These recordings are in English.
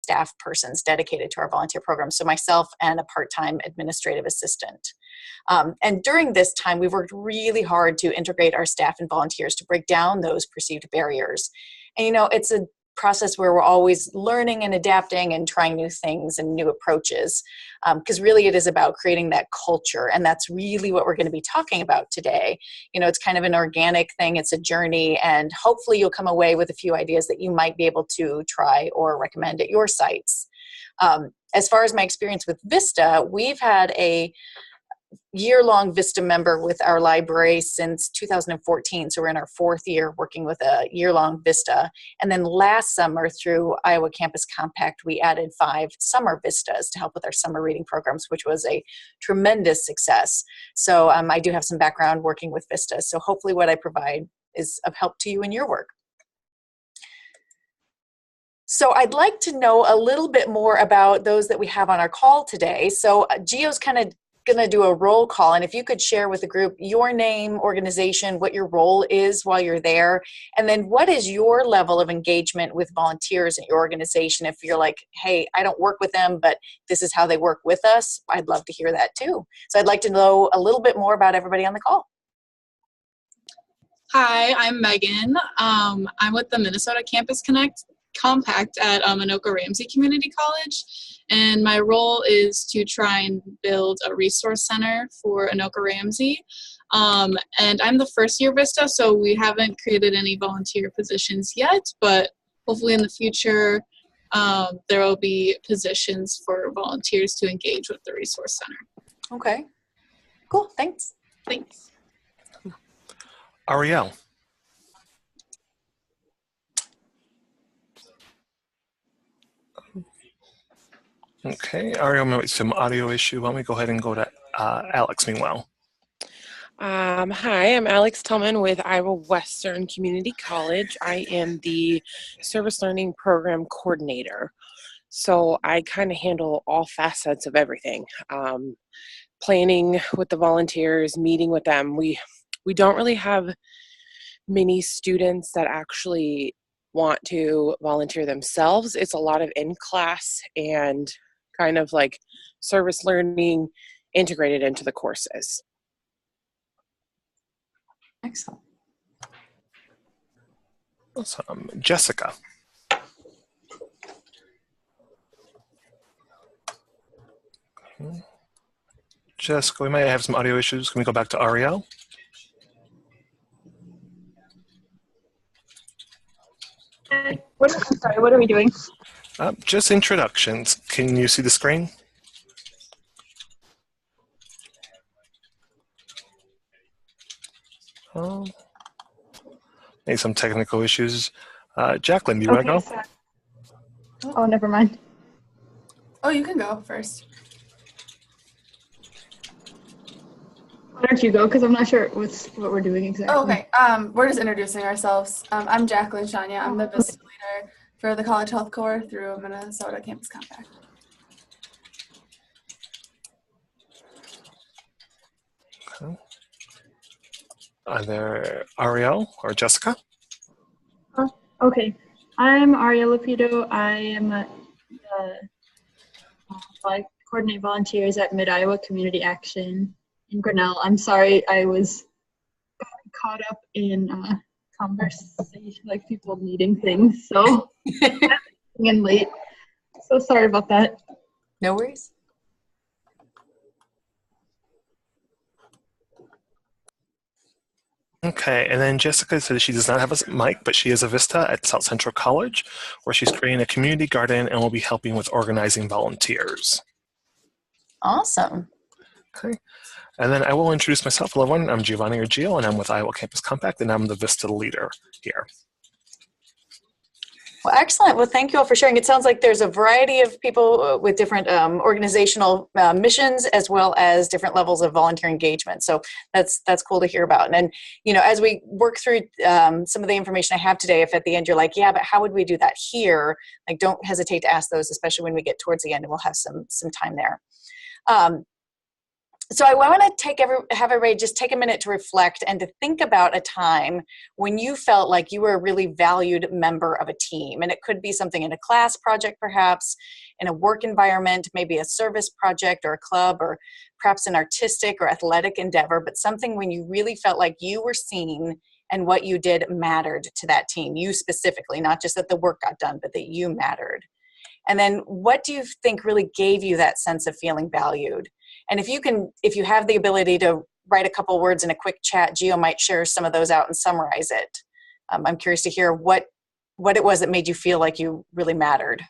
staff persons dedicated to our volunteer program. So myself and a part-time administrative assistant. And during this time, we've worked really hard to integrate our staff and volunteers to break down those perceived barriers. And, you know, it's a process where we're always learning and adapting and trying new things and new approaches, because really it is about creating that culture, and that's really what we're going to be talking about today. You know, it's kind of an organic thing, it's a journey, and hopefully you'll come away with a few ideas that you might be able to try or recommend at your sites. As far as my experience with Vista, we've had a year-long Vista member with our library since 2014. So we're in our 4th year working with a year-long Vista. And then last summer through Iowa Campus Compact, we added 5 summer Vistas to help with our summer reading programs, which was a tremendous success. So I do have some background working with Vistas. So hopefully what I provide is of help to you in your work. So I'd like to know a little bit more about those that we have on our call today. So Gio's kind of going to do a roll call, and if you could share with the group your name, organization, what your role is while you're there, and then what is your level of engagement with volunteers in your organization. If you're like, hey, I don't work with them, but this is how they work with us, I'd love to hear that too. So I'd like to know a little bit more about everybody on the call. Hi, I'm Megan. I'm with the Minnesota Campus Compact at Anoka Ramsey Community College, and my role is to try and build a resource center for Anoka Ramsey. And I'm the first year Vista, so we haven't created any volunteer positions yet, but hopefully in the future there will be positions for volunteers to engage with the resource center. Okay, cool, thanks. Thanks. Ariel. Okay, Ariel, maybe some audio issue. Why don't we go ahead and go to Alex meanwhile? Hi, I'm Alex Tillman with Iowa Western Community College. I am the Service Learning Program Coordinator. So I kind of handle all facets of everything. Planning with the volunteers, meeting with them. We don't really have many students that actually want to volunteer themselves. It's a lot of in-class and kind of like service learning integrated into the courses. Excellent. Awesome. Jessica. Jessica, we might have some audio issues. Can we go back to Ariel? I'm sorry, what are we doing? Just introductions. Can you see the screen? Maybe some technical issues. Jacqueline, do you want to go? Sorry. Oh, never mind. Oh, you can go first. Why don't you go? Because I'm not sure what we're doing exactly. Oh, okay. We're just introducing ourselves. I'm Jacqueline Shania. I'm the Vista leader for the College Health Corps through Minnesota Campus Compact. Okay. Are there Ariel or Jessica? Okay. I'm Ariel Lapito. I am coordinate volunteers at Mid-Iowa Community Action in Grinnell. I'm sorry, I was caught up in conversation, like people needing things, so in late. So sorry about that. No worries. Okay, and then Jessica says she does not have a mic, but she is a Vista at South Central College, where she's creating a community garden and will be helping with organizing volunteers. Awesome. Okay, and then I will introduce myself. Hello, everyone. I'm Giovanni or Gio, and I'm with Iowa Campus Compact, and I'm the Vista leader here. Well, excellent. Well, thank you all for sharing. It sounds like there's a variety of people with different organizational missions, as well as different levels of volunteer engagement. So that's cool to hear about. And you know, as we work through some of the information I have today, if at the end you're like, yeah, but how would we do that here? Like, don't hesitate to ask those, especially when we get towards the end, and we'll have some time there. So I want to have everybody just take a minute to reflect and to think about a time when you felt like you were a really valued member of a team. And it could be something in a class project, perhaps, in a work environment, maybe a service project or a club, or perhaps an artistic or athletic endeavor, but something when you really felt like you were seen and what you did mattered to that team, you specifically, not just that the work got done, but that you mattered. And then what do you think really gave you that sense of feeling valued? And if you have the ability to write a couple words in a quick chat, Gio might share some of those out and summarize it. I'm curious to hear what it was that made you feel like you really mattered.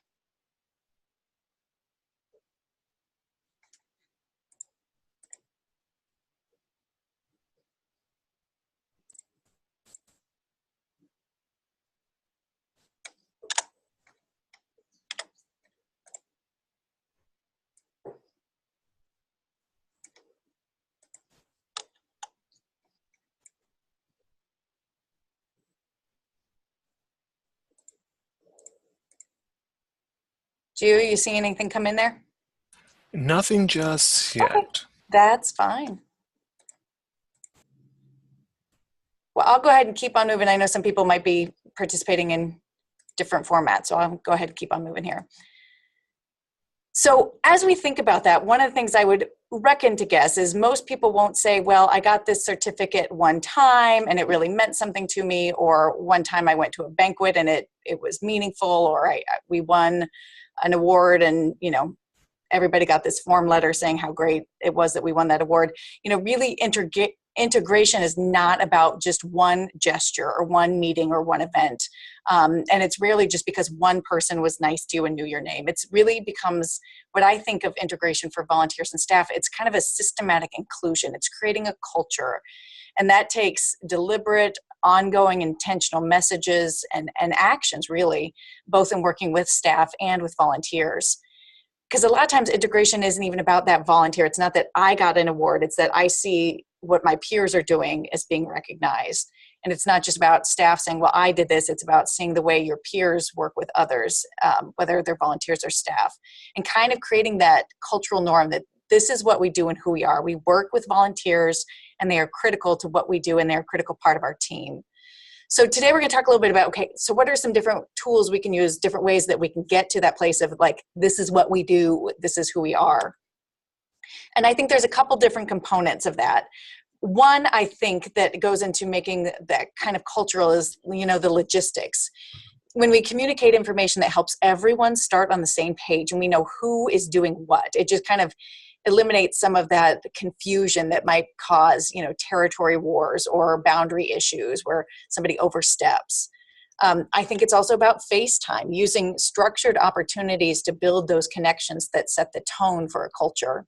Gio, you see anything come in there? Nothing just yet. Okay, that's fine. Well, I'll go ahead and keep on moving. I know some people might be participating in different formats, so I'll go ahead and keep on moving here. So as we think about that, one of the things I would reckon to guess is most people won't say, well, I got this certificate one time and it really meant something to me, or one time I went to a banquet and it was meaningful, or we won an award and, everybody got this form letter saying how great it was that we won that award. Really integration is not about just one gesture or one meeting or one event. And it's rarely just because one person was nice to you and knew your name. It's really becomes what I think of integration for volunteers and staff. It's kind of a systematic inclusion. It's creating a culture. And that takes deliberate, ongoing, intentional messages and actions, really, both in working with staff and with volunteers. Because a lot of times integration isn't even about that volunteer. It's not that I got an award. It's that I see what my peers are doing as being recognized. And it's not just about staff saying, well, I did this. It's about seeing the way your peers work with others, whether they're volunteers or staff, and kind of creating that cultural norm that this is what we do and who we are. We work with volunteers and they are critical to what we do and they're a critical part of our team. So today we're going to talk a little bit about, okay, so what are some different tools we can use, different ways that we can get to that place of like, this is what we do, this is who we are. And I think there's a couple different components of that. One, I think that goes into making that kind of cultural is, the logistics. When we communicate information that helps everyone start on the same page and we know who is doing what, it just kind of eliminates some of that confusion that might cause, territory wars or boundary issues where somebody oversteps. I think it's also about FaceTime, using structured opportunities to build those connections that set the tone for a culture.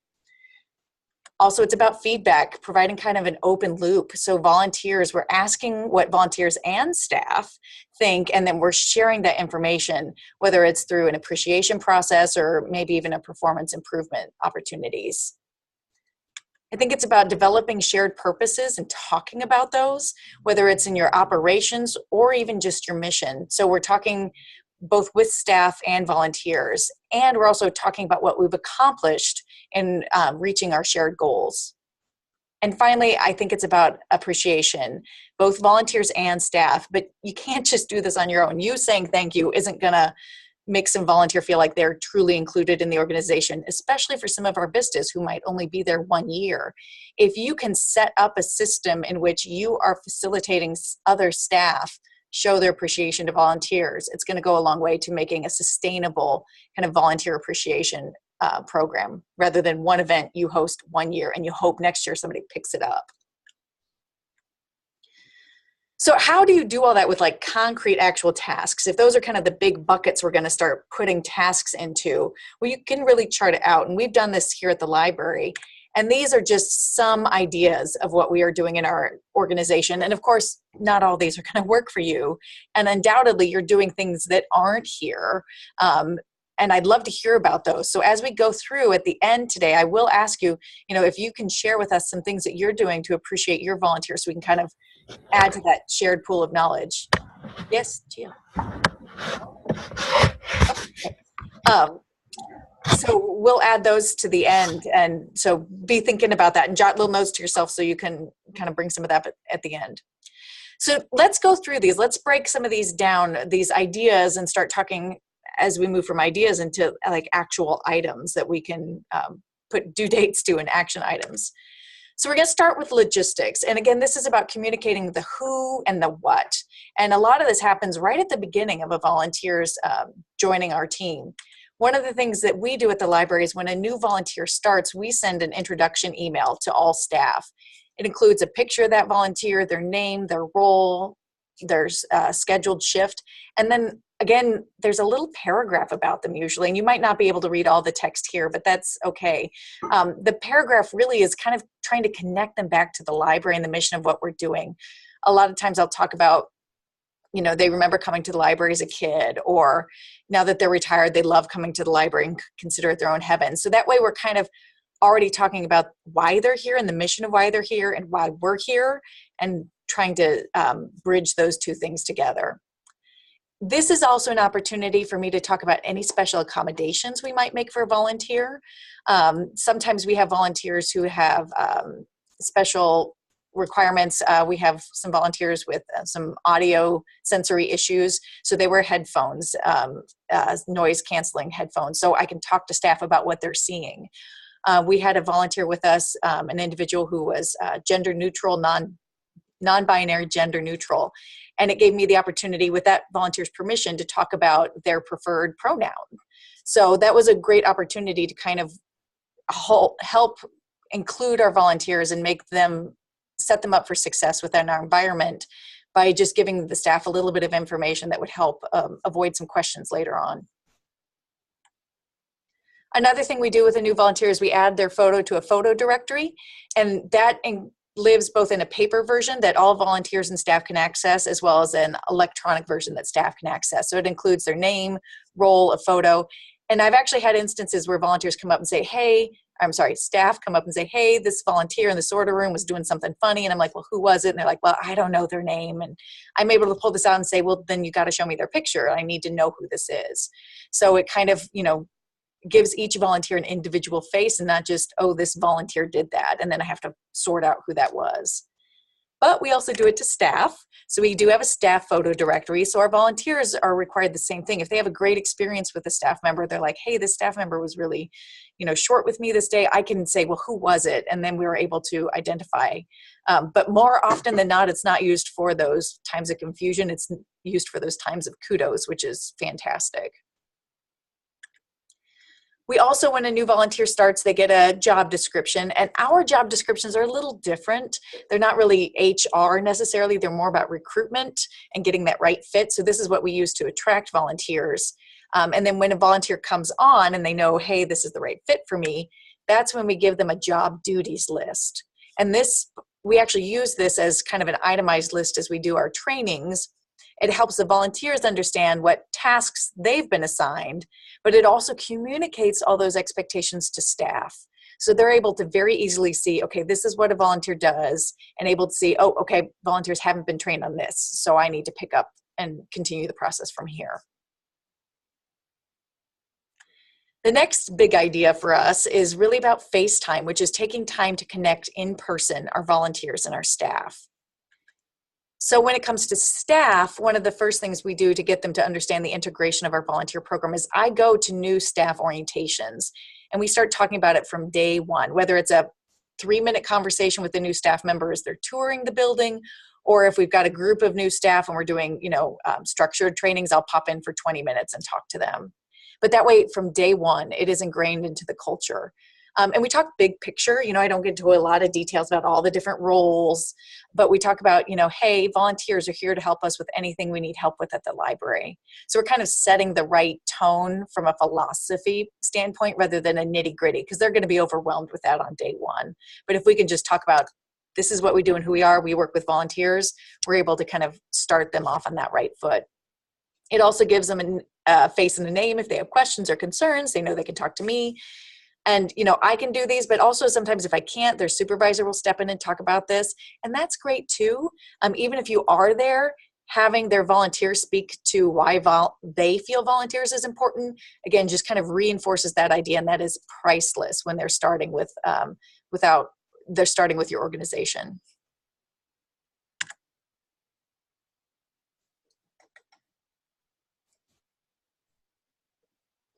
Also, it's about feedback, providing kind of an open loop. So volunteers, we're asking what volunteers and staff think, and then we're sharing that information, whether it's through an appreciation process or maybe even a performance improvement opportunities. I think it's about developing shared purposes and talking about those, whether it's in your operations or even just your mission. So we're talking both with staff and volunteers, and we're also talking about what we've accomplished in reaching our shared goals. And finally, I think it's about appreciation, both volunteers and staff, but you can't just do this on your own. You saying thank you isn't gonna make some volunteer feel like they're truly included in the organization, especially for some of our vistas who might only be there 1 year. If you can set up a system in which you are facilitating other staff show their appreciation to volunteers, it's going to go a long way to making a sustainable kind of volunteer appreciation program, rather than one event you host 1 year and you hope next year somebody picks it up. So how do you do all that with like concrete actual tasks? If those are kind of the big buckets we're going to start putting tasks into, well, you can really chart it out. And we've done this here at the library. And these are just some ideas of what we are doing in our organization. And of course, not all these are going to work for you. And undoubtedly, you're doing things that aren't here. And I'd love to hear about those. So as we go through at the end today, I will ask you, if you can share with us some things that you're doing to appreciate your volunteers so we can kind of add to that shared pool of knowledge. Yes, Gio. Okay. So we'll add those to the end. And so be thinking about that and jot little notes to yourself so you can kind of bring some of that at the end. So let's go through these. Let's break some of these down, these ideas, and start talking as we move from ideas into like actual items that we can put due dates to and action items. So we're going to start with logistics. And again, this is about communicating the who and the what. And a lot of this happens right at the beginning of a volunteer's joining our team. One of the things that we do at the library is when a new volunteer starts, we send an introduction email to all staff. It includes a picture of that volunteer, their name, their role, their scheduled shift. And then again, there's a little paragraph about them usually, and you might not be able to read all the text here, but that's okay. The paragraph really is kind of trying to connect them back to the library and the mission of what we're doing. A lot of times I'll talk about, you know, they remember coming to the library as a kid, or now that they're retired, they love coming to the library and consider it their own heaven. So that way we're kind of already talking about why they're here and the mission of why they're here and why we're here, and trying to bridge those two things together. This is also an opportunity for me to talk about any special accommodations we might make for a volunteer. Sometimes we have volunteers who have special requirements. We have some volunteers with some audio sensory issues, so they wear headphones, noise canceling headphones, so I can talk to staff about what they're seeing. We had a volunteer with us, an individual who was gender neutral, non-binary, gender neutral, and it gave me the opportunity, with that volunteer's permission, to talk about their preferred pronoun. So that was a great opportunity to kind of help include our volunteers and make them, set them up for success within our environment by just giving the staff a little bit of information that would help avoid some questions later on. Another thing we do with a new volunteer is we add their photo to a photo directory, and that lives both in a paper version that all volunteers and staff can access, as well as an electronic version that staff can access. So it includes their name, role, a photo. And I've actually had instances where volunteers come up and say, hey, staff come up and say, hey, this volunteer in the sorter room was doing something funny. And I'm like, well, who was it? And they're like, well, I don't know their name. And I'm able to pull this out and say, well, then you got to show me their picture. I need to know who this is. So it kind of, you know, gives each volunteer an individual face and not just, oh, this volunteer did that, and then I have to sort out who that was. But we also do it to staff. So we do have a staff photo directory. So our volunteers are required the same thing. If they have a great experience with a staff member, they're like, hey, this staff member was really, you know, short with me this day. I can say, well, who was it? And then we were able to identify. But more often than not, it's not used for those times of confusion. It's used for those times of kudos, which is fantastic. We also, when a new volunteer starts, they get a job description, and our job descriptions are a little different. They're not really HR necessarily. They're more about recruitment and getting that right fit. So this is what we use to attract volunteers. And then when a volunteer comes on and they know, hey, this is the right fit for me, that's when we give them a job duties list. And this, we actually use this as kind of an itemized list as we do our trainings. It helps the volunteers understand what tasks they've been assigned, but it also communicates all those expectations to staff. So they're able to very easily see, okay, this is what a volunteer does, and able to see, oh, okay, volunteers haven't been trained on this, so I need to pick up and continue the process from here. The next big idea for us is really about FaceTime, which is taking time to connect in person, our volunteers and our staff. So when it comes to staff, one of the first things we do to get them to understand the integration of our volunteer program is I go to new staff orientations, and we start talking about it from day one, whether it's a 3-minute conversation with the new staff member as they're touring the building, or if we've got a group of new staff and we're doing, you know, structured trainings, I'll pop in for 20 minutes and talk to them. But that way, from day one, it is ingrained into the culture. And we talk big picture. You know, I don't get into a lot of details about all the different roles, but we talk about, you know, hey, volunteers are here to help us with anything we need help with at the library. So we're kind of setting the right tone from a philosophy standpoint rather than a nitty gritty, because they're going to be overwhelmed with that on day one. But if we can just talk about, this is what we do and who we are, we work with volunteers, we're able to kind of start them off on that right foot. It also gives them a face and a name. If they have questions or concerns, they know they can talk to me. And, you know, I can do these, but also sometimes if I can't, their supervisor will step in and talk about this. And that's great too. Even if you are there, having their volunteers speak to why they feel volunteers is important, again, just kind of reinforces that idea, and that is priceless when they're starting with they're starting with your organization.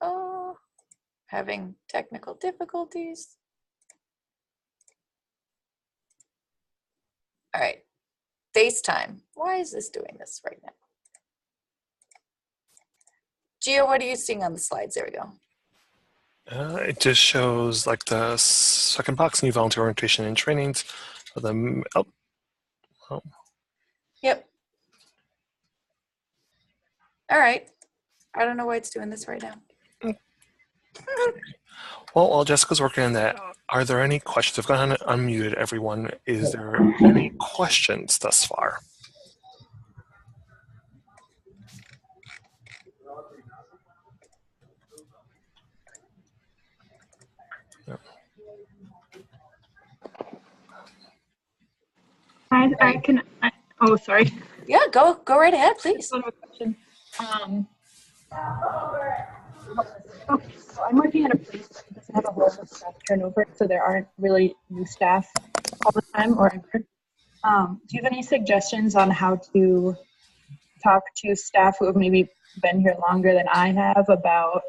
Oh, having technical difficulties. All right, FaceTime. Why is this doing this right now? Gio, what are you seeing on the slides? There we go. It just shows like the second box, new volunteer orientation and trainings for them. Oh. Yep. All right. I don't know why it's doing this right now. Well, while Jessica's working on that, are there any questions? I've gone ahead and unmuted everyone. Is there any questions thus far? Oh, sorry. Yeah, go right ahead, please. One more question. Okay, so I'm working at a place that doesn't have a whole lot of staff turnover, so there aren't really new staff all the time or ever. Do you have any suggestions on how to talk to staff who have maybe been here longer than I have about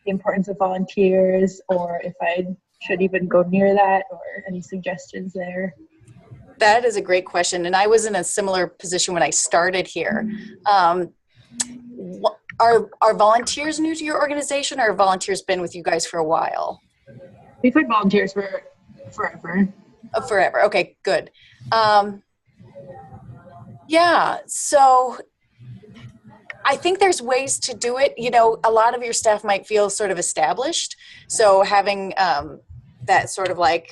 the importance of volunteers, or if I should even go near that, or any suggestions there? That is a great question, and I was in a similar position when I started here. Are volunteers new to your organization, or have volunteers been with you guys for a while? We've had volunteers for forever. Oh, forever. Okay, good. Yeah, so I think there's ways to do it. You know, a lot of your staff might feel sort of established, so having that sort of like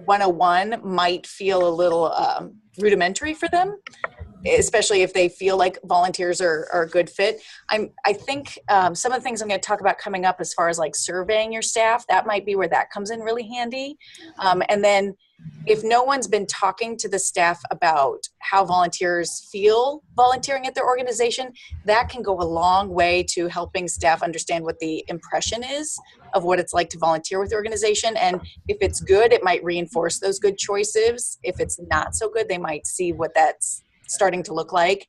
101 might feel a little rudimentary for them, especially if they feel like volunteers are a good fit. I think some of the things I'm going to talk about coming up as far as like surveying your staff, that might be where that comes in really handy. And then if no one's been talking to the staff about how volunteers feel volunteering at their organization, that can go a long way to helping staff understand what the impression is of what it's like to volunteer with the organization. And if it's good, it might reinforce those good choices. If it's not so good, they might see what that's starting to look like,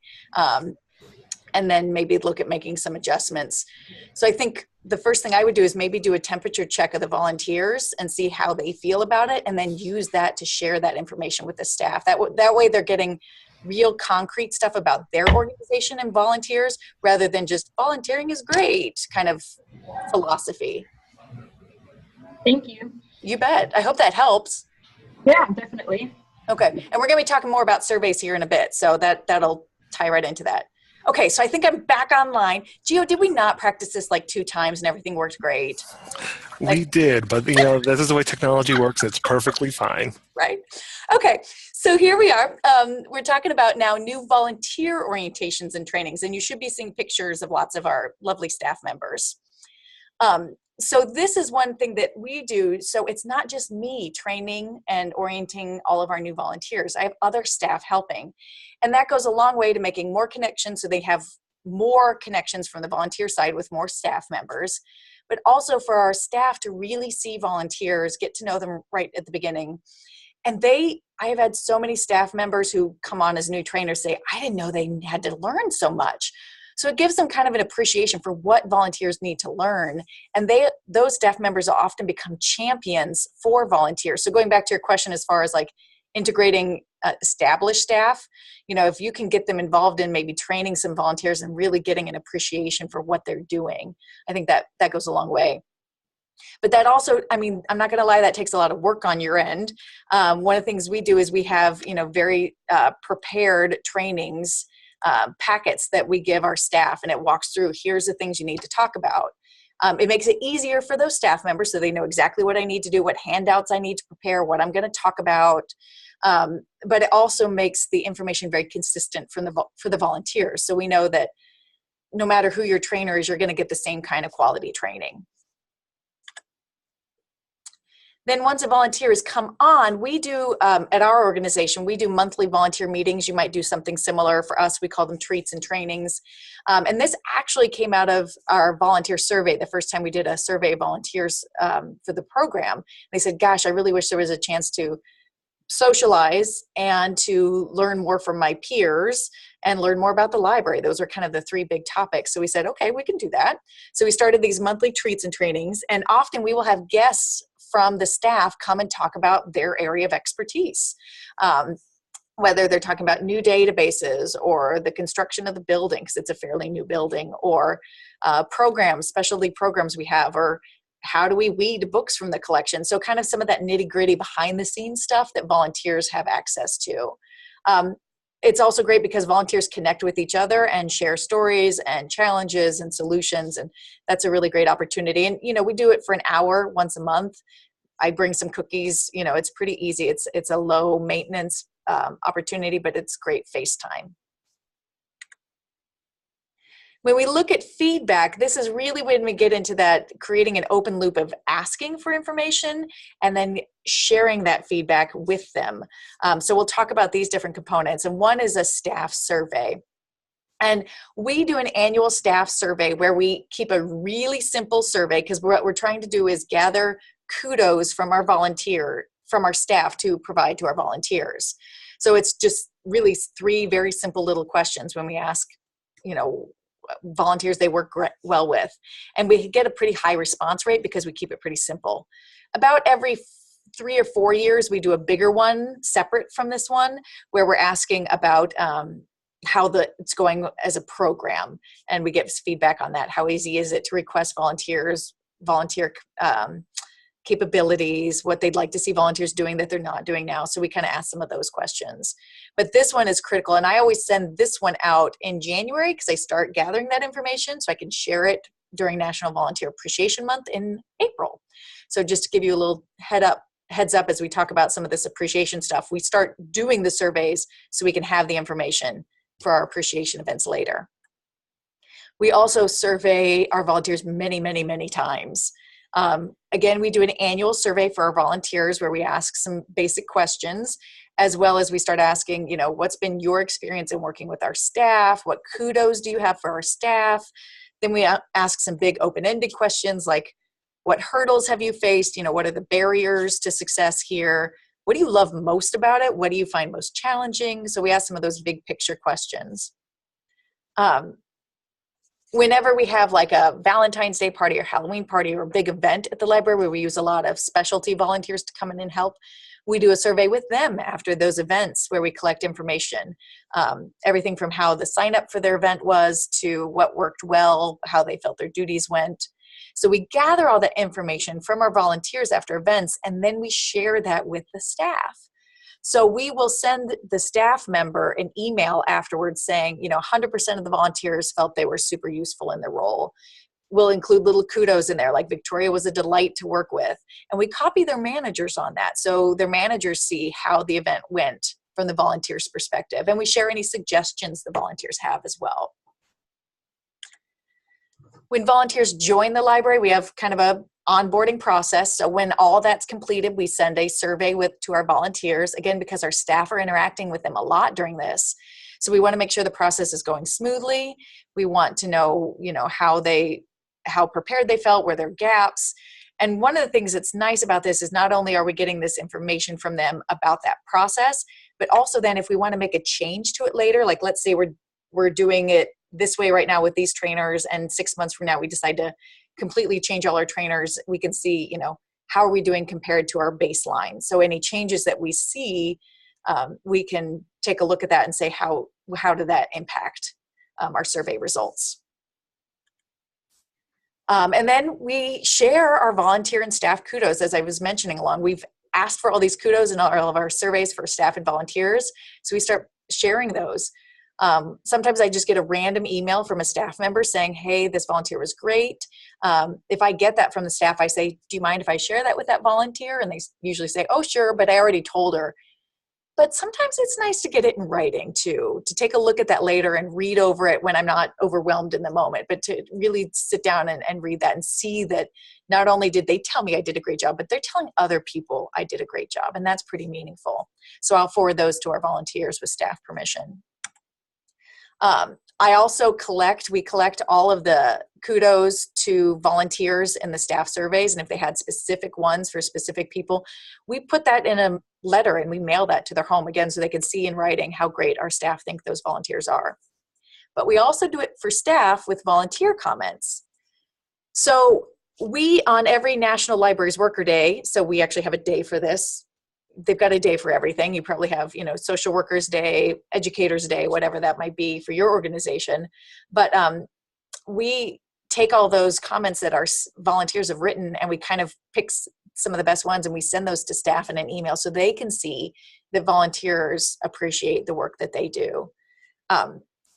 and then maybe look at making some adjustments. So I think the first thing I would do is maybe do a temperature check of the volunteers and see how they feel about it, and then use that to share that information with the staff. That way they're getting real concrete stuff about their organization and volunteers, rather than just volunteering is great kind of philosophy. Thank you. You bet. I hope that helps. Yeah, definitely. Okay, and we're going to be talking more about surveys here in a bit, so that'll tie right into that. Okay, so I think I'm back online. Gio, did we not practice this like 2 times and everything worked great? We did, but you know, this is the way technology works. It's perfectly fine. Right. Okay, so here we are. We're talking about now new volunteer orientations and trainings, and you should be seeing pictures of lots of our lovely staff members. So this is one thing that we do. So it's not just me training and orienting all of our new volunteers. I have other staff helping. And that goes a long way to making more connections, so they have more connections from the volunteer side with more staff members, but also for our staff to really see volunteers, get to know them right at the beginning. And I have had so many staff members who come on as new trainers say, I didn't know they had to learn so much. So it gives them kind of an appreciation for what volunteers need to learn. And those staff members will often become champions for volunteers. So going back to your question as far as like integrating established staff, you know, if you can get them involved in maybe training some volunteers and really getting an appreciation for what they're doing, I think that goes a long way. But that also, I mean, I'm not going to lie, that takes a lot of work on your end. One of the things we do is we have, you know, very prepared trainings packets that we give our staff, and it walks through, here's the things you need to talk about. It makes it easier for those staff members so they know exactly what I need to do, what handouts I need to prepare, what I'm going to talk about. But it also makes the information very consistent for the volunteers. So we know that no matter who your trainer is, you're going to get the same kind of quality training. Then once a volunteer has come on, we do, at our organization, we do monthly volunteer meetings. You might do something similar. For us, we call them treats and trainings. And this actually came out of our volunteer survey, the first time we did a survey of volunteers for the program. They said, gosh, I really wish there was a chance to socialize and to learn more from my peers and learn more about the library. Those were kind of the three big topics. So we said, okay, we can do that. So we started these monthly treats and trainings, and often we will have guests from the staff come and talk about their area of expertise. Whether they're talking about new databases or the construction of the building, because it's a fairly new building, or programs, specialty programs we have, or how do we weed books from the collection? So kind of some of that nitty gritty behind the scenes stuff that volunteers have access to. It's also great because volunteers connect with each other and share stories and challenges and solutions. And that's a really great opportunity. And, you know, we do it for an hour once a month. I bring some cookies, you know, it's pretty easy. It's a low maintenance opportunity, but it's great face time. When we look at feedback, this is really when we get into that creating an open loop of asking for information and then sharing that feedback with them. So we'll talk about these different components. And one is a staff survey. And we do an annual staff survey where we keep a really simple survey, because what we're trying to do is gather kudos from our staff to provide to our volunteers. So it's just really 3 very simple little questions when we ask, you know, volunteers they work well with. And we get a pretty high response rate because we keep it pretty simple. About every 3 or 4 years, we do a bigger one separate from this one, where we're asking about how it's going as a program, and we get feedback on that. How easy is it to request volunteer capabilities, what they'd like to see volunteers doing that they're not doing now. So we kind of ask some of those questions. But this one is critical, and I always send this one out in January because I start gathering that information so I can share it during National Volunteer Appreciation Month in April. So just to give you a little heads up as we talk about some of this appreciation stuff, we start doing the surveys so we can have the information for our appreciation events later. We also survey our volunteers many, many, many times. Again, we do an annual survey for our volunteers where we ask some basic questions, as well as we start asking, you know, what's been your experience in working with our staff? What kudos do you have for our staff? Then we ask some big open-ended questions like, what hurdles have you faced? You know, what are the barriers to success here? What do you love most about it? What do you find most challenging? So we ask some of those big picture questions. Whenever we have like a Valentine's Day party or Halloween party or a big event at the library where we use a lot of specialty volunteers to come in and help, we do a survey with them after those events where we collect information. Everything from how the sign up for their event was to what worked well, how they felt their duties went. So we gather all that information from our volunteers after events, and then we share that with the staff. So we will send the staff member an email afterwards saying, you know, 100% of the volunteers felt they were super useful in their role. We'll include little kudos in there, like Victoria was a delight to work with. And we copy their managers on that, so their managers see how the event went from the volunteers' perspective. And we share any suggestions the volunteers have as well. When volunteers join the library, we have kind of a onboarding process. So when all that's completed, we send a survey to our volunteers, again, because our staff are interacting with them a lot during this. So we want to make sure the process is going smoothly. We want to know, you know, how prepared they felt, were there gaps. And one of the things that's nice about this is not only are we getting this information from them about that process, but also then if we want to make a change to it later, like let's say we're doing it this way right now with these trainers, and 6 months from now we decide to completely change all our trainers, we can see, you know, how are we doing compared to our baseline. So any changes that we see, we can take a look at that and say, how did that impact our survey results? And then we share our volunteer and staff kudos, as I was mentioning along. We've asked for all these kudos in all of our surveys for staff and volunteers, so we start sharing those. Sometimes I just get a random email from a staff member saying, hey, this volunteer was great. If I get that from the staff, I say, do you mind if I share that with that volunteer? And they usually say, oh, sure, but I already told her. but sometimes it's nice to get it in writing too, to take a look at that later and read over it when I'm not overwhelmed in the moment, but to really sit down and read that and see that not only did they tell me I did a great job, but they're telling other people I did a great job, and that's pretty meaningful. So I'll forward those to our volunteers with staff permission. I also we collect all of the kudos to volunteers in the staff surveys, and if they had specific ones for specific people, we put that in a letter and we mail that to their home again so they can see in writing how great our staff think those volunteers are. But we also do it for staff with volunteer comments. So we, on every National Libraries Worker Day, so we actually have a day for this. They've got a day for everything. You probably have, Social Workers Day, Educators Day, whatever that might be for your organization. But we take all those comments that our volunteers have written and we kind of pick some of the best ones and we send those to staff in an email so they can see that volunteers appreciate the work that they do.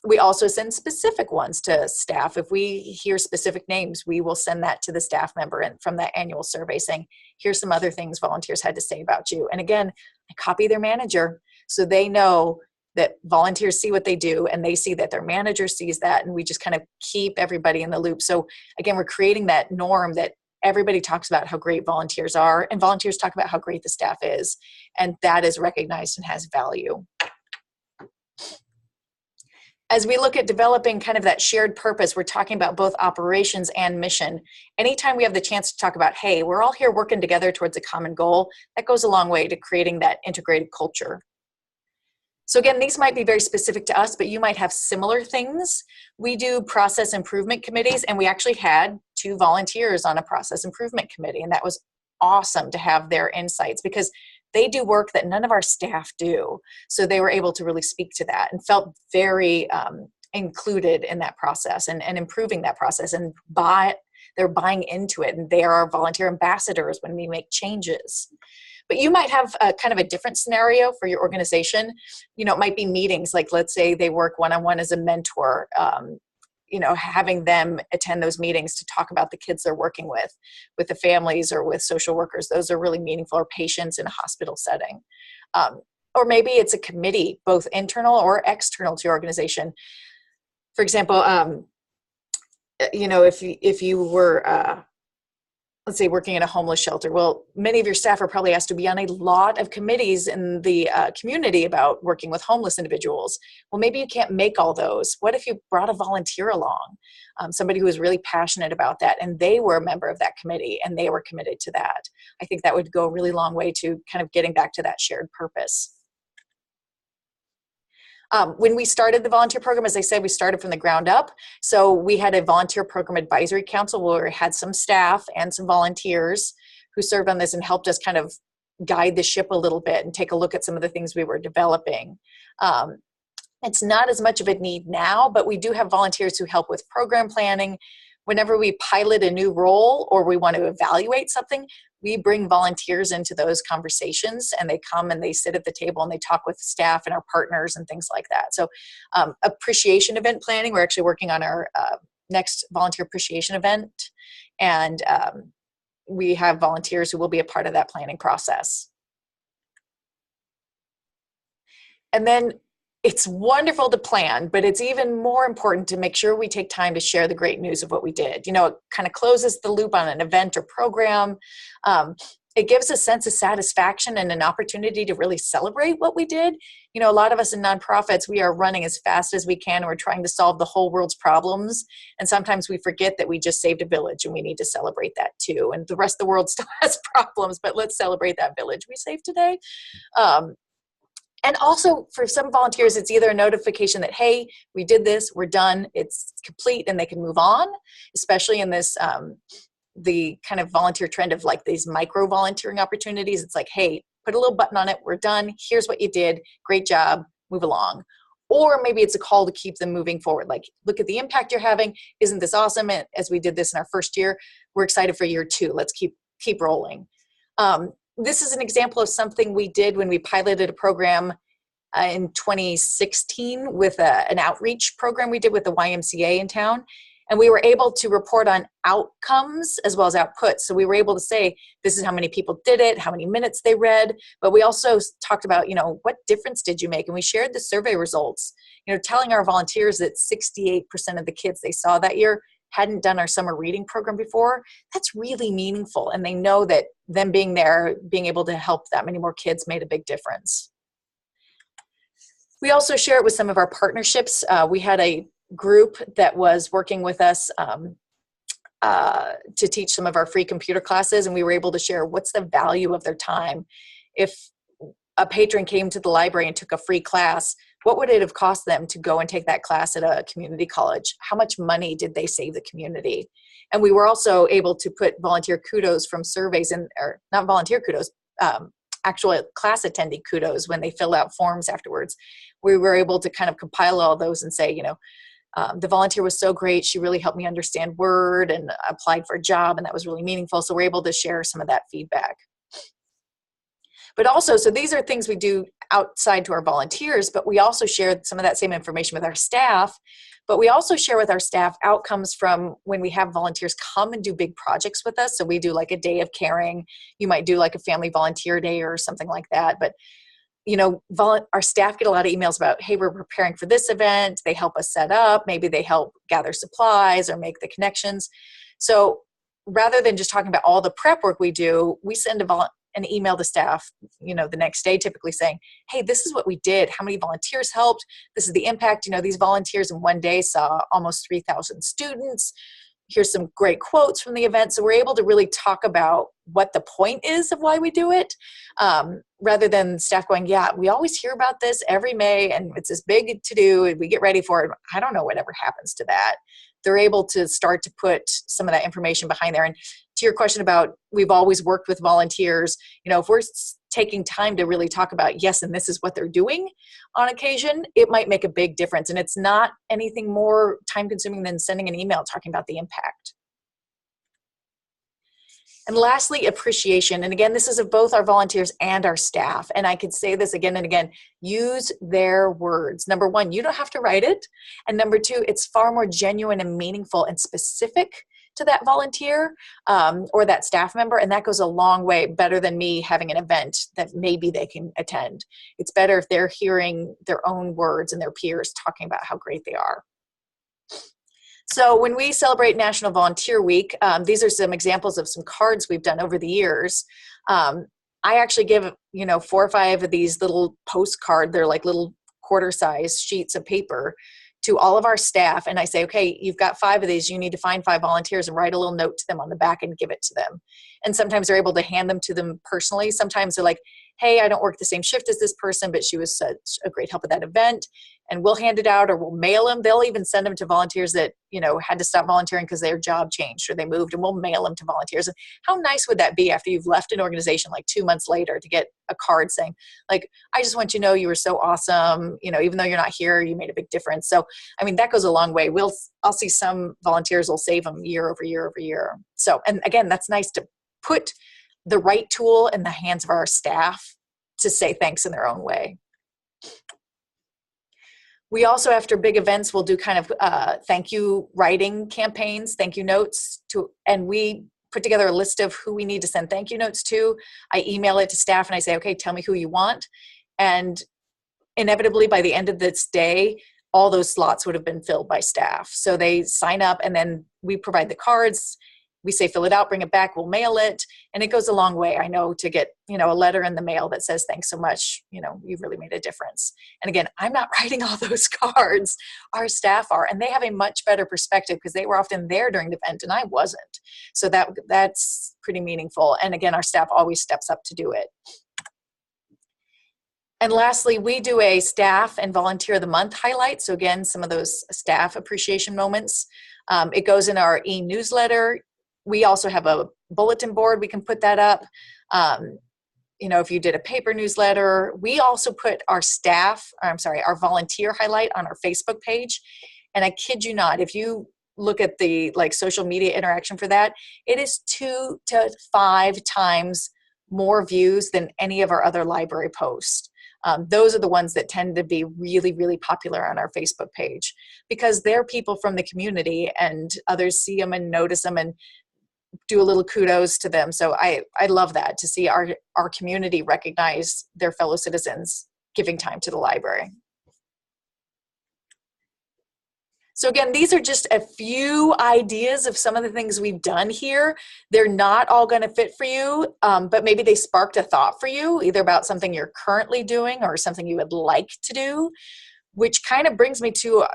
We also send specific ones to staff. If we hear specific names, we will send that to the staff member and from that annual survey saying, here's some other things volunteers had to say about you. And again, I copy their manager so they know that volunteers see what they do and they see that their manager sees that, and we just kind of keep everybody in the loop. So again, we're creating that norm that everybody talks about how great volunteers are and volunteers talk about how great the staff is, and that is recognized and has value. As we look at developing kind of that shared purpose, we're talking about both operations and mission. Anytime we have the chance to talk about, hey, we're all here working together towards a common goal, that goes a long way to creating that integrated culture. So again, these might be very specific to us, but you might have similar things. We do process improvement committees, and we actually had 2 volunteers on a process improvement committee, and that was awesome to have their insights because they do work that none of our staff do. So they were able to really speak to that and felt very included in that process and improving that process, and they're buying into it, and they are our volunteer ambassadors when we make changes. But you might have a kind of a different scenario for your organization. It might be meetings, like let's say they work one-on-one as a mentor, having them attend those meetings to talk about the kids they're working with the families or with social workers. Those are really meaningful, or patients in a hospital setting. Or maybe it's a committee, both internal or external to your organization. For example, if you were, let's say, working in a homeless shelter, well, many of your staff are probably asked to be on a lot of committees in the community about working with homeless individuals. Well, maybe you can't make all those. What if you brought a volunteer along, somebody who was really passionate about that, and they were a member of that committee and they were committed to that? I think that would go a really long way to kind of getting back to that shared purpose. When we started the volunteer program, as I said, we started from the ground up. So we had a volunteer program advisory council where we had some staff and some volunteers who served on this and helped us kind of guide the ship a little bit and take a look at some of the things we were developing. It's not as much of a need now, but we do have volunteers who help with program planning. Whenever we pilot a new role or we want to evaluate something, we bring volunteers into those conversations, and they come and they sit at the table and they talk with staff and our partners and things like that. So appreciation event planning, we're actually working on our next volunteer appreciation event, and we have volunteers who will be a part of that planning process. And then it's wonderful to plan, but it's even more important to make sure we take time to share the great news of what we did. It kind of closes the loop on an event or program. It gives a sense of satisfaction and an opportunity to really celebrate what we did. A lot of us in nonprofits, we are running as fast as we can, and we're trying to solve the whole world's problems. And sometimes we forget that we just saved a village, and we need to celebrate that too. And the rest of the world still has problems, but let's celebrate that village we saved today. And also for some volunteers, it's either a notification that, hey, we did this, we're done, it's complete, and they can move on, especially in this, the kind of volunteer trend of like these micro volunteering opportunities. It's like, hey, put a little button on it, we're done, here's what you did, great job, move along. Or maybe it's a call to keep them moving forward. Like, look at the impact you're having, isn't this awesome? And as we did this in our first year, we're excited for year 2, let's keep rolling. This is an example of something we did when we piloted a program in 2016 with an outreach program we did with the YMCA in town. And we were able to report on outcomes as well as outputs. So we were able to say, this is how many people did it, how many minutes they read, but we also talked about, what difference did you make? And we shared the survey results, telling our volunteers that 68% of the kids they saw that year hadn't done our summer reading program before. That's really meaningful. And they know that them being there, being able to help that many more kids made a big difference. We also share it with some of our partnerships. We had a group that was working with us to teach some of our free computer classes, and we were able to share what's the value of their time. If a patron came to the library and took a free class, what would it have cost them to go and take that class at a community college? How much money did they save the community? And we were also able to put volunteer kudos from surveys in, or not volunteer kudos, actual class attendee kudos when they fill out forms afterwards. We were able to kind of compile all those and say, the volunteer was so great. She really helped me understand Word and applied for a job, and that was really meaningful. So we're able to share some of that feedback. But also, so these are things we do outside to our volunteers, but we also share some of that same information with our staff. But we also share with our staff outcomes from when we have volunteers come and do big projects with us. So we do like a day of caring. You might do like a family volunteer day or something like that. But our staff get a lot of emails about, hey, we're preparing for this event. They help us set up. Maybe they help gather supplies or make the connections. So rather than just talking about all the prep work we do, we send an email to staff, the next day, typically saying, hey, this is what we did. How many volunteers helped? This is the impact. These volunteers in one day saw almost 3,000 students. Here's some great quotes from the event. So we're able to really talk about what the point is of why we do it, rather than staff going, yeah, we always hear about this every May and it's this big to do and we get ready for it. I don't know whatever happens to that. They're able to start to put some of that information behind there. And to your question about, we've always worked with volunteers, if we're taking time to really talk about, yes, and this is what they're doing on occasion, it might make a big difference. And it's not anything more time consuming than sending an email talking about the impact. And lastly, appreciation. And again, this is of both our volunteers and our staff. And I could say this again and again, use their words. Number one, you don't have to write it. And number two, it's far more genuine and meaningful and specific to that volunteer or that staff member. And that goes a long way, better than me having an event that maybe they can attend. It's better if they're hearing their own words and their peers talking about how great they are. So when we celebrate National Volunteer Week, these are some examples of some cards we've done over the years. I actually give, 4 or 5 of these little postcard, they're like little quarter-size sheets of paper, to all of our staff. And I say, okay, you've got 5 of these. You need to find 5 volunteers and write a little note to them on the back and give it to them. And sometimes they're able to hand them to them personally. Sometimes they're like, hey, I don't work the same shift as this person, but she was such a great help at that event. And we'll hand it out or we'll mail them. They'll even send them to volunteers that, had to stop volunteering because their job changed or they moved, and we'll mail them to volunteers. And how nice would that be after you've left an organization like 2 months later to get a card saying, like, I just want you to know you were so awesome. Even though you're not here, you made a big difference. So, that goes a long way. I'll see some volunteers will save them year over year over year. So, and again, that's nice to put the right tool in the hands of our staff to say thanks in their own way. We also, after big events, will do kind of thank you writing campaigns, thank you notes and we put together a list of who we need to send thank you notes to. I email it to staff and I say, okay, tell me who you want. And inevitably by the end of this day, all those slots would have been filled by staff. So they sign up and then we provide the cards. We say, fill it out, bring it back, we'll mail it. And it goes a long way, I know, to get, a letter in the mail that says, thanks so much, you've really made a difference. And again, I'm not writing all those cards. Our staff are, and they have a much better perspective because they were often there during the event and I wasn't. So that's pretty meaningful. And again, our staff always steps up to do it. And lastly, we do a staff and volunteer of the month highlight. So again, some of those staff appreciation moments. It goes in our e-newsletter. We also have a bulletin board. We can put that up. If you did a paper newsletter, we also put our our volunteer highlight on our Facebook page. And I kid you not, if you look at the social media interaction for that, it is 2 to 5 times more views than any of our other library posts. Those are the ones that tend to be really, really popular on our Facebook page because they're people from the community and others see them and notice them and do a little kudos to them. So I love that, to see our community recognize their fellow citizens giving time to the library. So again, these are just a few ideas of some of the things we've done here. They're not all going to fit for you, but maybe they sparked a thought for you, either about something you're currently doing or something you would like to do, which kind of brings me to,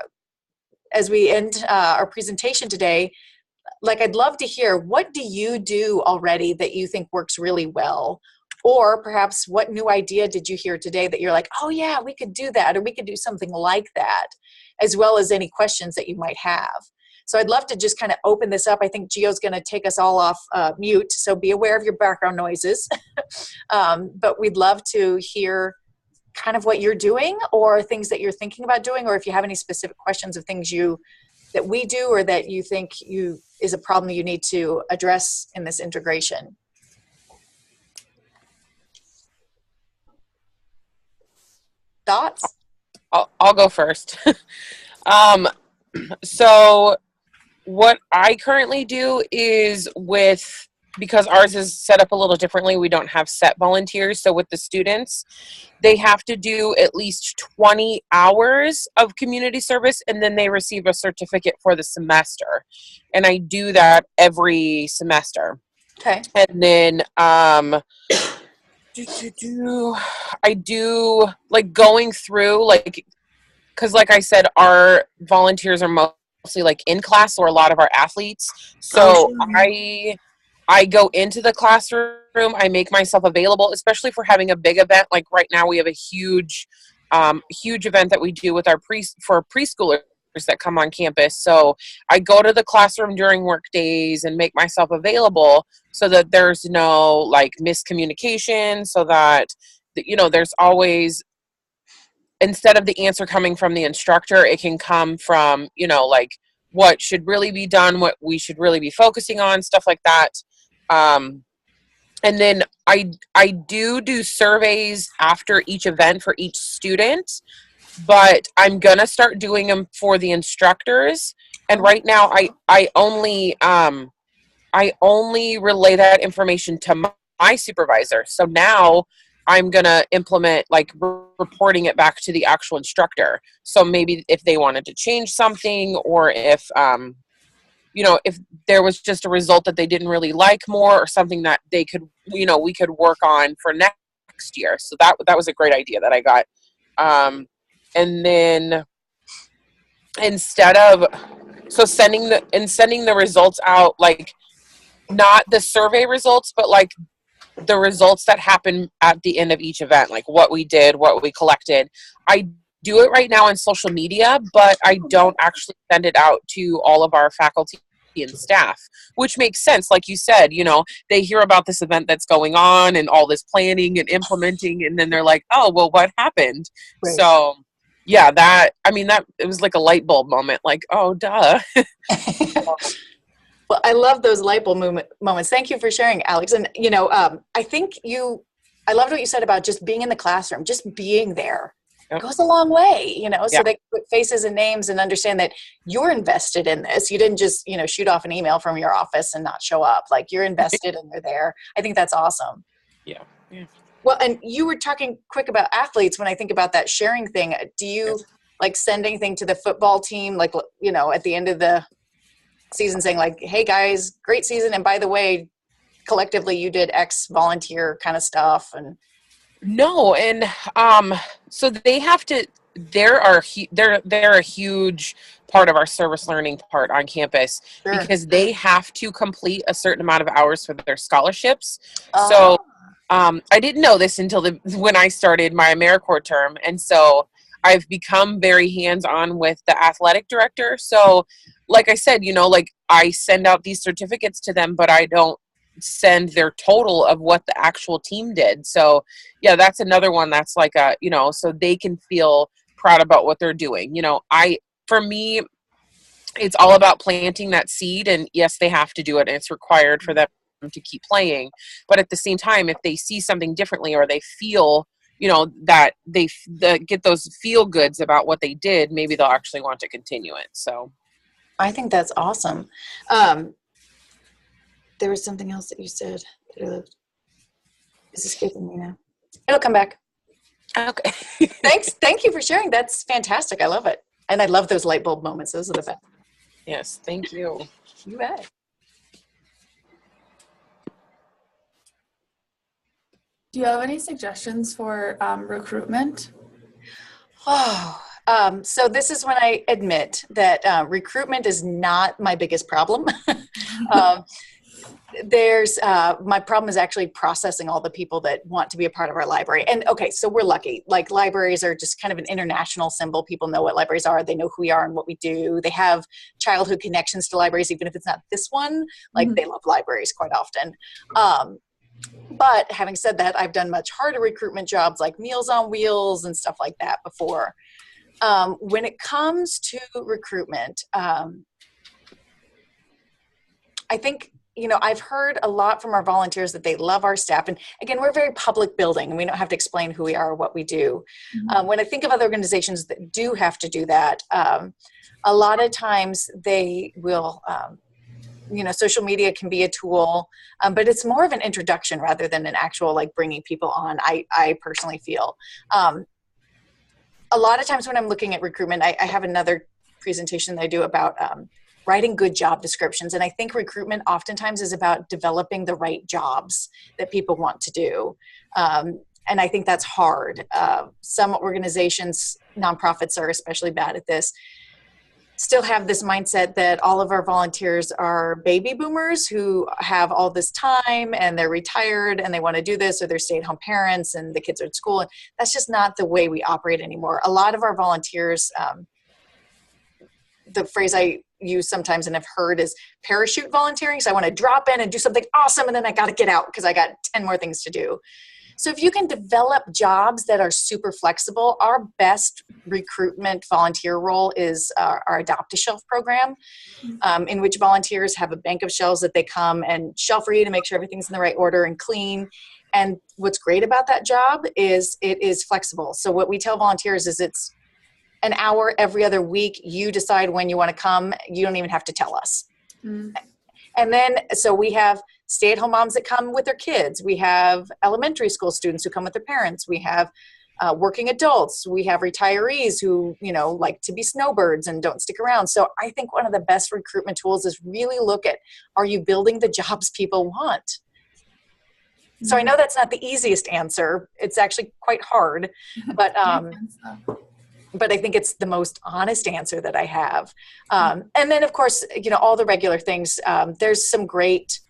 as we end our presentation today, like I'd love to hear, what do you do already that you think works really well? Or perhaps what new idea did you hear today that you're like, oh yeah, we could do that, or we could do something like that, as well as any questions that you might have. So I'd love to just kind of open this up. I think Gio's going to take us all off mute, so be aware of your background noises. But we'd love to hear kind of what you're doing or things that you're thinking about doing, or if you have any specific questions of things that we do or that you think is a problem you need to address in this integration. Thoughts? I'll go first. So what I currently do is because ours is set up a little differently, we don't have set volunteers. So with the students, they have to do at least 20 hours of community service, and then they receive a certificate for the semester. And I do that every semester. Okay. And then I do like going through, like, because like I said, our volunteers are mostly like in class, or a lot of our athletes. So I go into the classroom, I make myself available, especially for having a big event. Like right now we have a huge event that we do with for preschoolers that come on campus. So I go to the classroom during work days and make myself available so that there's no like miscommunication, so that, there's always, instead of the answer coming from the instructor, it can come from, like what should really be done, what we should really be focusing on, stuff like that. And then I do surveys after each event for each student, but I'm gonna start doing them for the instructors. And right now I only relay that information to my supervisor. So now I'm gonna implement like reporting it back to the actual instructor. So maybe if they wanted to change something, or if if there was just a result that they didn't really like more, or something that they could, we could work on for next year. So that was a great idea that I got. And then sending the results out, like not the survey results, but like the results that happen at the end of each event, like what we did, what we collected. I do it right now on social media, but I don't actually send it out to all of our faculty and staff, which makes sense. Like you said, they hear about this event that's going on and all this planning and implementing, and then they're like, oh, well, what happened? Right. So yeah, it was like a light bulb moment, like, oh, duh. Well, I love those light bulb moments. Thank you for sharing, Alex. And, I think I loved what you said about just being in the classroom, just being there. Yep. Goes a long way, so they put faces and names and understand that you're invested in this. You didn't just, shoot off an email from your office and not show up. Like, you're invested and they're there. I think that's awesome. Yeah. Well, and you were talking quick about athletes. When I think about that sharing thing, do you like send anything to the football team, like, at the end of the season saying like, hey guys, great season. And by the way, collectively you did X volunteer kind of stuff? And no. And so they have to, they're a huge part of our service learning part on campus. Sure. Because they have to complete a certain amount of hours for their scholarships. So I didn't know this until when I started my AmeriCorps term. And so I've become very hands-on with the athletic director. So like I said, like I send out these certificates to them, but I don't send their total of what the actual team did. So yeah, that's another one that's like so they can feel proud about what they're doing. For me, it's all about planting that seed, and yes, they have to do it, and it's required for them to keep playing. But at the same time, if they see something differently, or they feel that they get those feel goods about what they did, maybe they'll actually want to continue it. So I think that's awesome. There was something else that you said. It's escaping me now. It'll come back. okay. Thanks. Thank you for sharing. That's fantastic. I love it. And I love those light bulb moments. Those are the best. Yes, thank you. You bet. Do you have any suggestions for recruitment? Oh, so this is when I admit that recruitment is not my biggest problem. My problem is actually processing all the people that want to be a part of our library. And okay, so we're lucky. Like, libraries are just kind of an international symbol. People know what libraries are. They know who we are and what we do. They have childhood connections to libraries, even if it's not this one. Like, they love libraries quite often. But having said that, I've done much harder recruitment jobs like Meals on Wheels and stuff like that before. When it comes to recruitment, I think, I've heard a lot from our volunteers that they love our staff. And again, we're a very public building, and we don't have to explain who we are or what we do. When I think of other organizations that do have to do that, a lot of times they will, social media can be a tool, but it's more of an introduction rather than an actual, like, bringing people on, I personally feel. A lot of times when I'm looking at recruitment, I have another presentation that I do about writing good job descriptions. And I think recruitment oftentimes is about developing the right jobs that people want to do. And I think that's hard. Some organizations, nonprofits, are especially bad at this. Still have this mindset that all of our volunteers are baby boomers who have all this time and they're retired and they want to do this, or they're stay-at-home parents and the kids are at school. And that's just not the way we operate anymore. A lot of our volunteers, the phrase I use sometimes and have heard is parachute volunteering. So I want to drop in and do something awesome, and then I got to get out because I got 10 more things to do. So if you can develop jobs that are super flexible, our best recruitment volunteer role is our Adopt a Shelf program, in which volunteers have a bank of shelves that they come and shelf read and make sure everything's in the right order and clean. And what's great about that job is it is flexible. So what we tell volunteers is it's an hour every other week. You decide when you want to come. You don't even have to tell us. And then, so we have stay-at-home moms that come with their kids. We have elementary school students who come with their parents. We have working adults. We have retirees who, like to be snowbirds and don't stick around. So I think one of the best recruitment tools is really look at, are you building the jobs people want? So I know that's not the easiest answer. It's actually quite hard, but I think it's the most honest answer that I have. And then, of course, all the regular things. There's some great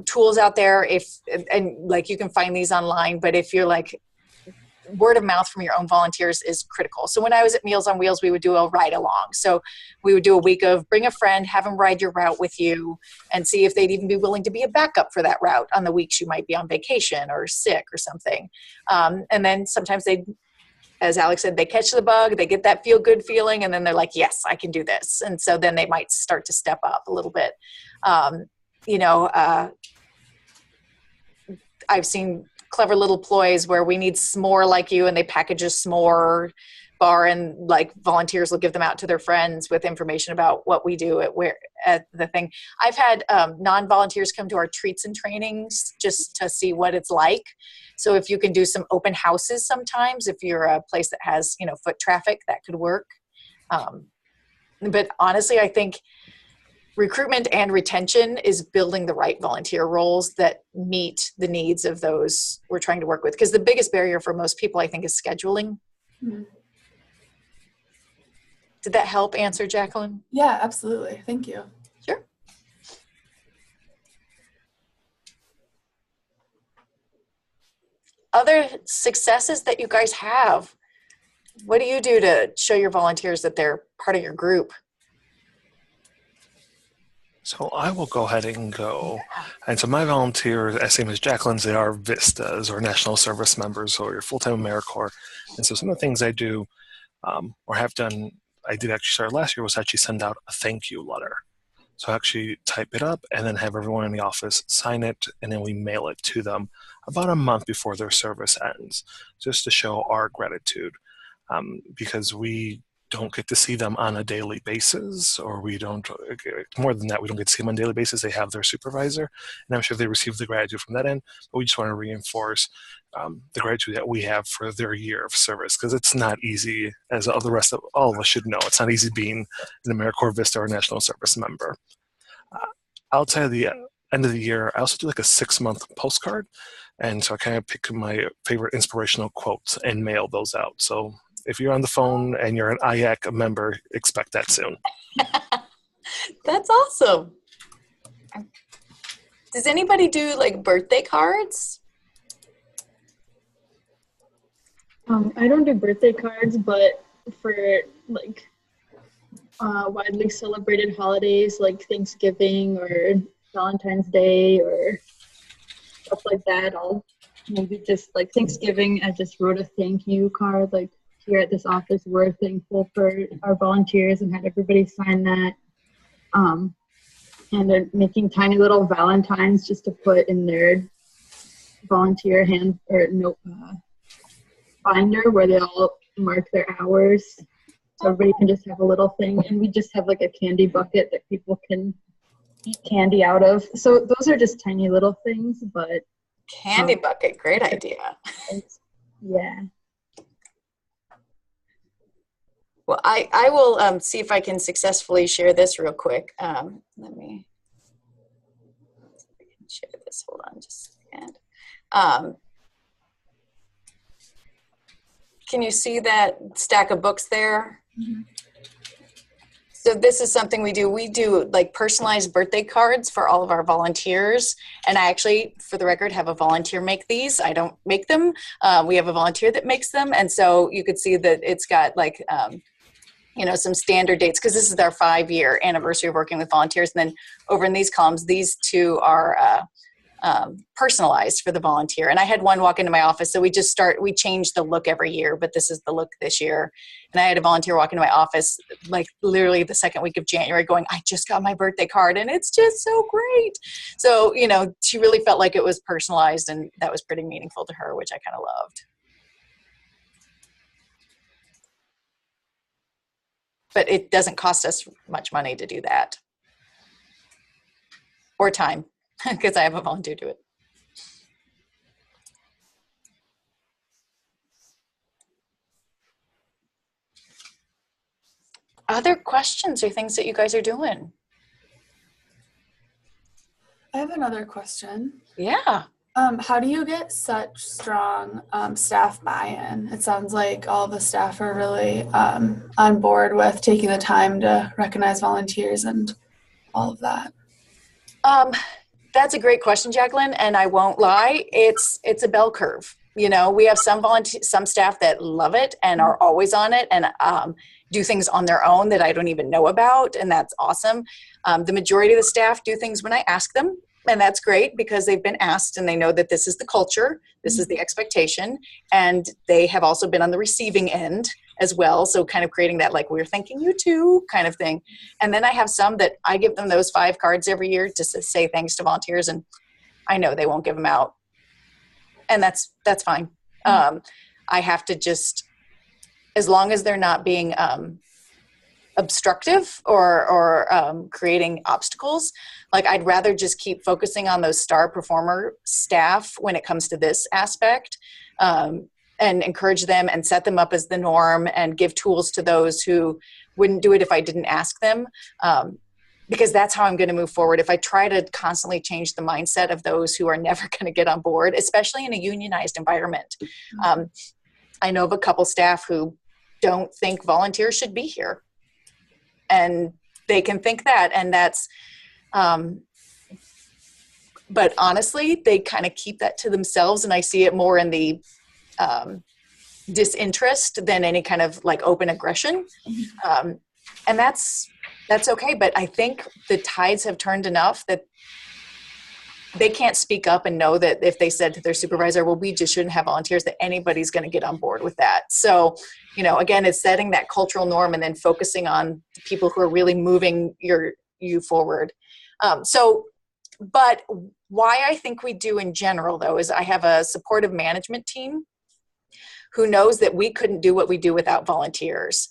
tools out there, and you can find these online, but if you're like, word of mouth from your own volunteers is critical. So when I was at Meals on Wheels, we would do a ride along. So we would do a week of bring a friend, have them ride your route with you, and see if they'd even be willing to be a backup for that route on the weeks you might be on vacation or sick or something. And then sometimes as Alex said, they catch the bug, they get that feel good feeling, and then they're like, yes, I can do this. And so then they might start to step up a little bit. I've seen clever little ploys where we need s'more like you, and they package a s'more bar, and like volunteers will give them out to their friends with information about what we do at the thing. I've had non-volunteers come to our treats and trainings just to see what it's like. So if you can do some open houses sometimes, if you're a place that has, foot traffic, that could work. But honestly, I think recruitment and retention is building the right volunteer roles that meet the needs of those we're trying to work with. Because the biggest barrier for most people, I think, is scheduling. Mm-hmm. Did that help answer, Jacqueline? Yeah, absolutely. Thank you. Sure. Other successes that you guys have. What do you do to show your volunteers that they're part of your group? So I will go ahead and go. And so my volunteers, as same as Jacqueline's, they are VISTAs or National Service Members or your full-time AmeriCorps. And so some of the things I do or have done, I did actually start last year, was actually send out a thank you letter. So I actually type it up and then have everyone in the office sign it, and then we mail it to them about a month before their service ends, just to show our gratitude, because we don't get to see them on a daily basis, or we don't, more than that, we don't get to see them on a daily basis. They have their supervisor, and I'm sure they receive the gratitude from that end, but we just want to reinforce the gratitude that we have for their year of service, because it's not easy, as all of us should know, it's not easy being an AmeriCorps Vista or National Service member. Outside of the end of the year, I also do like a 6-month postcard, and so I kind of pick my favorite inspirational quotes and mail those out. So if you're on the phone and you're an IAC member, expect that soon. That's awesome. Does anybody do like birthday cards? I don't do birthday cards, but for like widely celebrated holidays like Thanksgiving or Valentine's Day or stuff like that, I'll maybe just like Thanksgiving, I just wrote a thank you card, like here at this office, we're thankful for our volunteers, and had everybody sign that. And they're making tiny little Valentines just to put in their volunteer hand or note binder where they all mark their hours. So everybody can just have a little thing. And we just have like a candy bucket that people can eat candy out of. So those are just tiny little things, but. Candy bucket, great idea. Yeah. Well, I will see if I can successfully share this real quick. Let me share this. Hold on just a second. Can you see that stack of books there? Mm-hmm. So this is something we do. We do like personalized birthday cards for all of our volunteers. And I actually, for the record, have a volunteer make these. I don't make them. We have a volunteer that makes them. And so you could see that it's got like, some standard dates, because this is our 5-year anniversary of working with volunteers. And then over in these columns, these two are personalized for the volunteer. And I had one walk into my office. So we change the look every year, but this is the look this year. And I had a volunteer walk into my office, like literally the second week of January, going, I just got my birthday card and it's just so great. So, she really felt like it was personalized, and that was pretty meaningful to her, which I kind of loved. But it doesn't cost us much money to do that. Or time, because I have a volunteer do it. Other questions or things that you guys are doing? I have another question. Yeah. How do you get such strong staff buy-in? It sounds like all the staff are really on board with taking the time to recognize volunteers and all of that. That's a great question, Jacqueline, and I won't lie, it's a bell curve. We have some staff that love it and are always on it and do things on their own that I don't even know about, and that's awesome. The majority of the staff do things when I ask them. And that's great because they've been asked and they know that this is the culture, this is the expectation, and they have also been on the receiving end as well. So kind of creating that, like, we're thanking you too kind of thing. And then I have some that I give them those 5 cards every year just to say thanks to volunteers, and I know they won't give them out. And that's fine. I have to just, as long as they're not being obstructive or creating obstacles, like I'd rather just keep focusing on those star performer staff when it comes to this aspect, and encourage them and set them up as the norm and give tools to those who wouldn't do it if I didn't ask them, because that's how I'm going to move forward. If I try to constantly change the mindset of those who are never going to get on board, especially in a unionized environment. I know of a couple staff who don't think volunteers should be here. And they can think that, and that's, but honestly, they kind of keep that to themselves, and I see it more in the disinterest than any kind of like open aggression. And that's okay, but I think the tides have turned enough that they can't speak up and know that if they said to their supervisor, well, we just shouldn't have volunteers, that anybody's going to get on board with that. So, again, it's setting that cultural norm and then focusing on the people who are really moving your you forward. But why I think we do in general, though, is I have a supportive management team who knows that we couldn't do what we do without volunteers.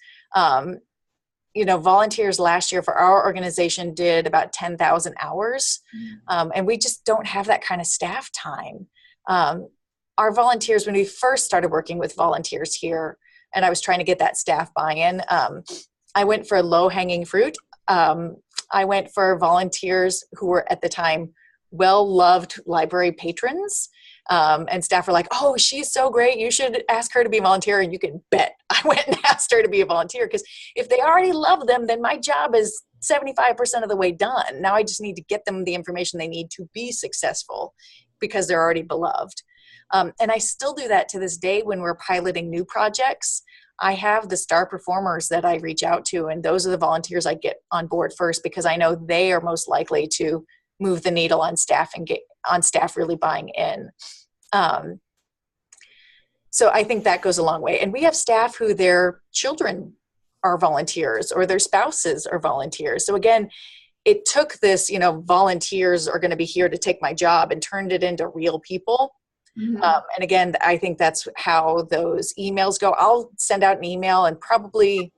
Volunteers last year for our organization did about 10,000 hours, and we just don't have that kind of staff time. Our volunteers, when we first started working with volunteers here, and I was trying to get that staff buy-in, I went for low-hanging fruit. I went for volunteers who were at the time well-loved library patrons, and staff were like, oh, she's so great, you should ask her to be a volunteer. And you can bet I went and asked her to be a volunteer, because if they already love them, then my job is 75% of the way done. Now I just need to get them the information they need to be successful, because they're already beloved. And I still do that to this day when we're piloting new projects. I have the star performers that I reach out to, and those are the volunteers I get on board first, because I know they are most likely to move the needle on staff and get on staff really buying in. So I think that goes a long way. And we have staff who their children are volunteers or their spouses are volunteers. So again, it took this, volunteers are going to be here to take my job, and turned it into real people. Mm-hmm. And again, I think that's how those emails go. I'll send out an email, and probably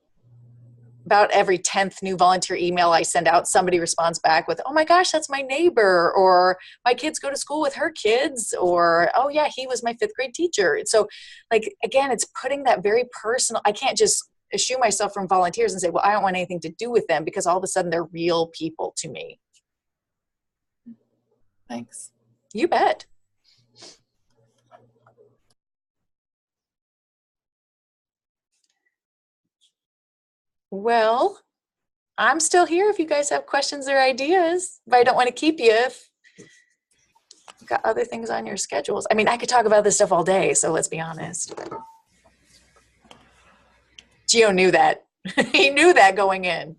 about every 10th new volunteer email I send out, somebody responds back with, oh my gosh, that's my neighbor, or my kids go to school with her kids, or, oh yeah, he was my 5th grade teacher. So again, it's putting that very personal, I can't just eschew myself from volunteers and say, well, I don't want anything to do with them, because all of a sudden they're real people to me. Thanks. You bet. Well, I'm still here if you guys have questions or ideas, but I don't want to keep you if you've got other things on your schedules. I mean, I could talk about this stuff all day, so let's be honest. Gio knew that. He knew that going in.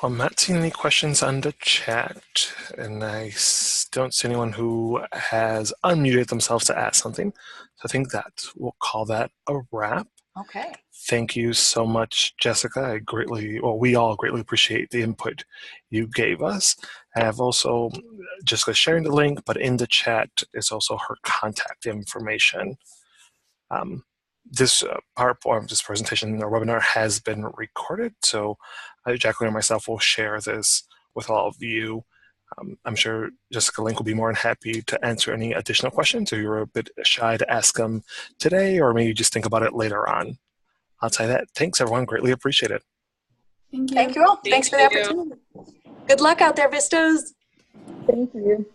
Well, I'm not seeing any questions on the chat, and I don't see anyone who has unmuted themselves to ask something. So I think that we'll call that a wrap. Okay. Thank you so much, Jessica. We all greatly appreciate the input you gave us. I have also Jessica sharing the link, but in the chat is also her contact information. This part of this presentation or webinar has been recorded, so Jacqueline and myself will share this with all of you. I'm sure Jessica Link will be more than happy to answer any additional questions, or you're a bit shy to ask them today, or maybe just think about it later on. Outside that, thanks everyone, greatly appreciate it. Thank you. Thank you all. Thanks for the opportunity. Good luck out there, Vistas. Thank you.